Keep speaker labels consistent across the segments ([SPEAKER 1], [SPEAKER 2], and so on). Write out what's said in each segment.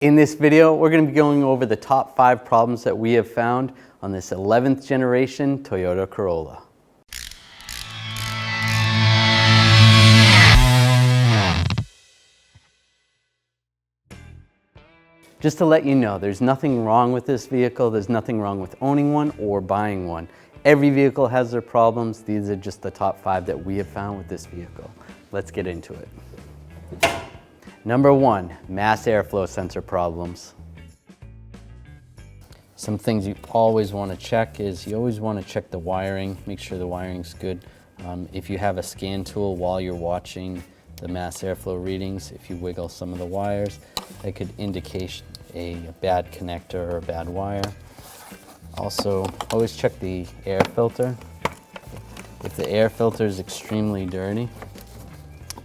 [SPEAKER 1] In this video, we're going to be going over the top 5 problems that we have found on this 11th generation Toyota Corolla. Just to let you know, there's nothing wrong with this vehicle. There's nothing wrong with owning one or buying one. Every vehicle has their problems. These are just the top 5 that we have found with this vehicle. Let's get into it. Number 1, mass airflow sensor problems. Some things you always want to check is you always want to check the wiring, make sure the wiring's good. If you have a scan tool while you're watching the mass airflow readings, if you wiggle some of the wires, that could indicate a bad connector or a bad wire. Also, always check the air filter. If the air filter is extremely dirty,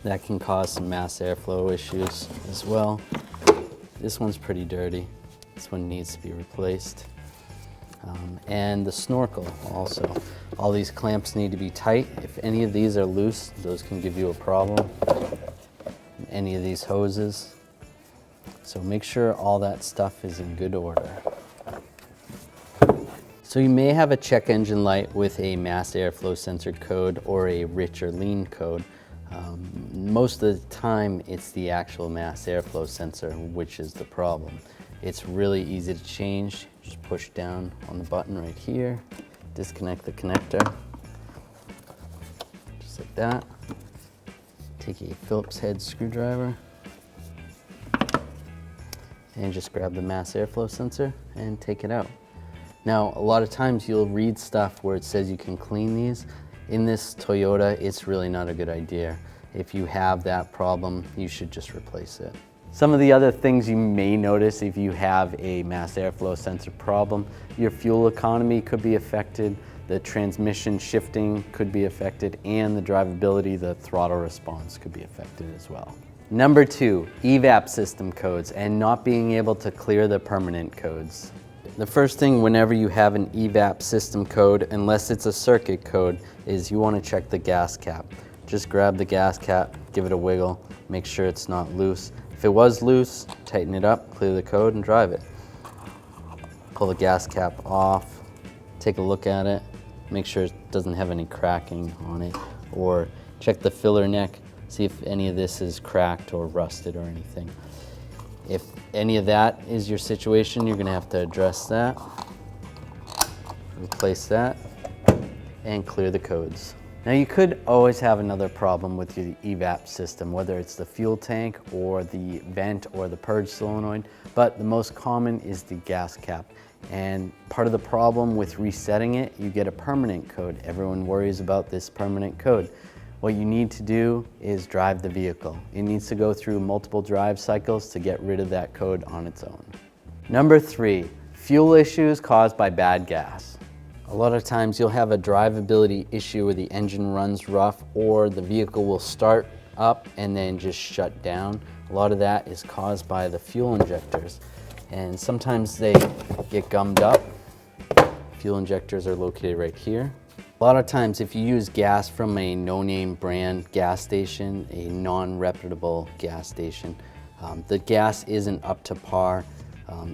[SPEAKER 1] that can cause some mass airflow issues as well. This one's pretty dirty. This one needs to be replaced. And the snorkel also. All these clamps need to be tight. If any of these are loose, those can give you a problem. Any of these hoses. So make sure all that stuff is in good order. So you may have a check engine light with a mass airflow sensor code or a rich or lean code. Most of the time it's the actual mass airflow sensor which is the problem. It's really easy to change. Just push down on the button right here, disconnect the connector, just like that. Take a Phillips head screwdriver and just grab the mass airflow sensor and take it out. Now, a lot of times you'll read stuff where it says you can clean these. In this Toyota, it's really not a good idea. If you have that problem, you should just replace it. Some of the other things you may notice if you have a mass airflow sensor problem, your fuel economy could be affected, the transmission shifting could be affected, and the drivability, the throttle response could be affected as well. Number 2, EVAP system codes and not being able to clear the permanent codes. The first thing whenever you have an EVAP system code, unless it's a circuit code, is you want to check the gas cap. Just grab the gas cap, give it a wiggle, make sure it's not loose. If it was loose, tighten it up, clear the code, and drive it. Pull the gas cap off, take a look at it, make sure it doesn't have any cracking on it, or check the filler neck, see if any of this is cracked or rusted or anything. If any of that is your situation, you're going to have to address that, replace that, and clear the codes. Now you could always have another problem with your EVAP system, whether it's the fuel tank or the vent or the purge solenoid, but the most common is the gas cap. And part of the problem with resetting it, you get a permanent code. Everyone worries about this permanent code. What you need to do is drive the vehicle. It needs to go through multiple drive cycles to get rid of that code on its own. Number 3, fuel issues caused by bad gas. A lot of times you'll have a drivability issue where the engine runs rough or the vehicle will start up and then just shut down. A lot of that is caused by the fuel injectors, and sometimes they get gummed up. Fuel injectors are located right here. A lot of times if you use gas from a no-name brand gas station, a non-reputable gas station, the gas isn't up to par.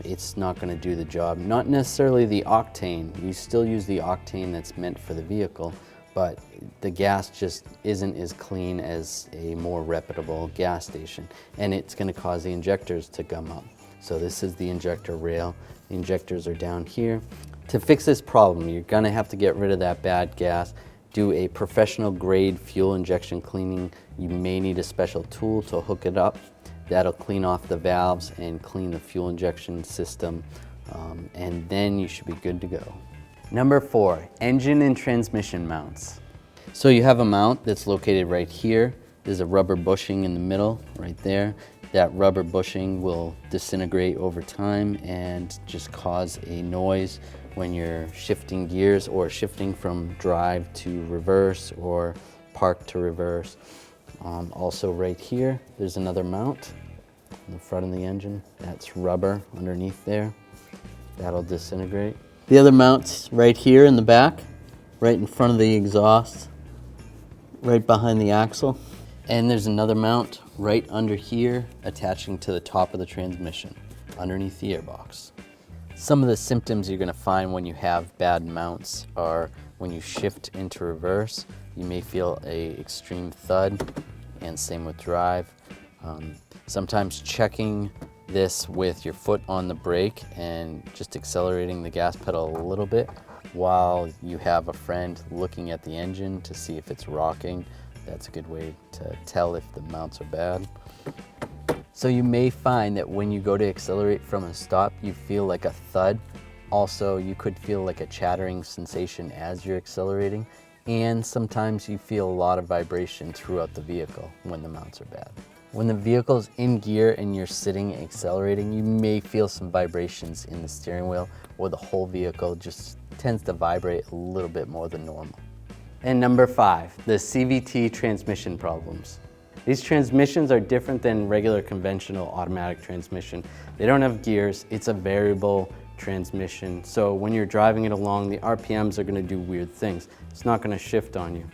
[SPEAKER 1] It's not going to do the job. Not necessarily the octane. You still use the octane that's meant for the vehicle, but the gas just isn't as clean as a more reputable gas station, and it's going to cause the injectors to gum up. So this is the injector rail. The injectors are down here. To fix this problem, you're going to have to get rid of that bad gas, do a professional grade fuel injection cleaning. You may need a special tool to hook it up. That'll clean off the valves and clean the fuel injection system, and then you should be good to go. Number 4, engine and transmission mounts. So you have a mount that's located right here. There's a rubber bushing in the middle, right there. That rubber bushing will disintegrate over time and just cause a noise when you're shifting gears or shifting from drive to reverse or park to reverse. Also right here, there's another mount in the front of the engine. That's rubber underneath there. That'll disintegrate. The other mount's right here in the back, right in front of the exhaust, right behind the axle. And there's another mount right under here attaching to the top of the transmission. underneath the airbox. Some of the symptoms you're going to find when you have bad mounts are when you shift into reverse, you may feel a extreme thud, and same with drive. Sometimes checking this with your foot on the brake and just accelerating the gas pedal a little bit while you have a friend looking at the engine to see if it's rocking. That's a good way to tell if the mounts are bad. So you may find that when you go to accelerate from a stop, you feel like a thud. Also, you could feel like a chattering sensation as you're accelerating, and sometimes you feel a lot of vibration throughout the vehicle when the mounts are bad. When the vehicle's in gear and you're sitting accelerating, you may feel some vibrations in the steering wheel, or the whole vehicle just tends to vibrate a little bit more than normal. And number 5, the CVT transmission problems. These transmissions are different than regular conventional automatic transmission. They don't have gears, it's a variable transmission. So when you're driving it along, the RPMs are gonna do weird things. It's not gonna shift on you.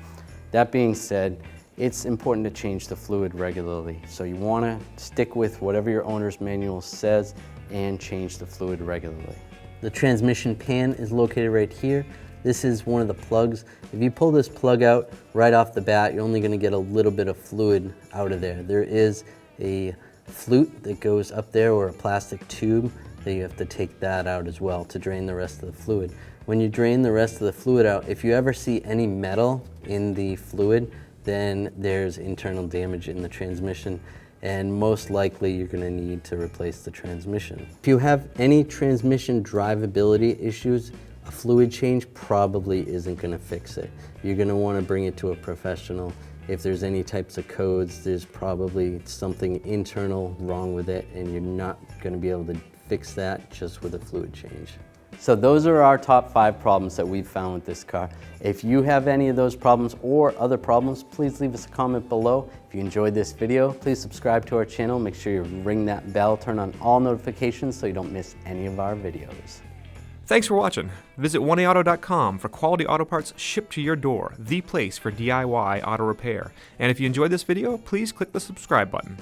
[SPEAKER 1] That being said, it's important to change the fluid regularly. So you wanna stick with whatever your owner's manual says and change the fluid regularly. The transmission pan is located right here. This is one of the plugs. If you pull this plug out right off the bat, you're only gonna get a little bit of fluid out of there. There is a flute that goes up there, or a plastic tube, that you have to take that out as well to drain the rest of the fluid. When you drain the rest of the fluid out, if you ever see any metal in the fluid, then there's internal damage in the transmission, and most likely you're gonna need to replace the transmission. If you have any transmission drivability issues, a fluid change probably isn't gonna fix it. You're gonna wanna bring it to a professional. If there's any types of codes, there's probably something internal wrong with it, and you're not gonna be able to fix that just with a fluid change. So those are our top 5 problems that we've found with this car. If you have any of those problems or other problems, please leave us a comment below. If you enjoyed this video, please subscribe to our channel. Make sure you ring that bell, turn on all notifications so you don't miss any of our videos.
[SPEAKER 2] Thanks for watching. Visit 1AAuto.com for quality auto parts shipped to your door, the place for DIY auto repair. And if you enjoyed this video, please click the subscribe button.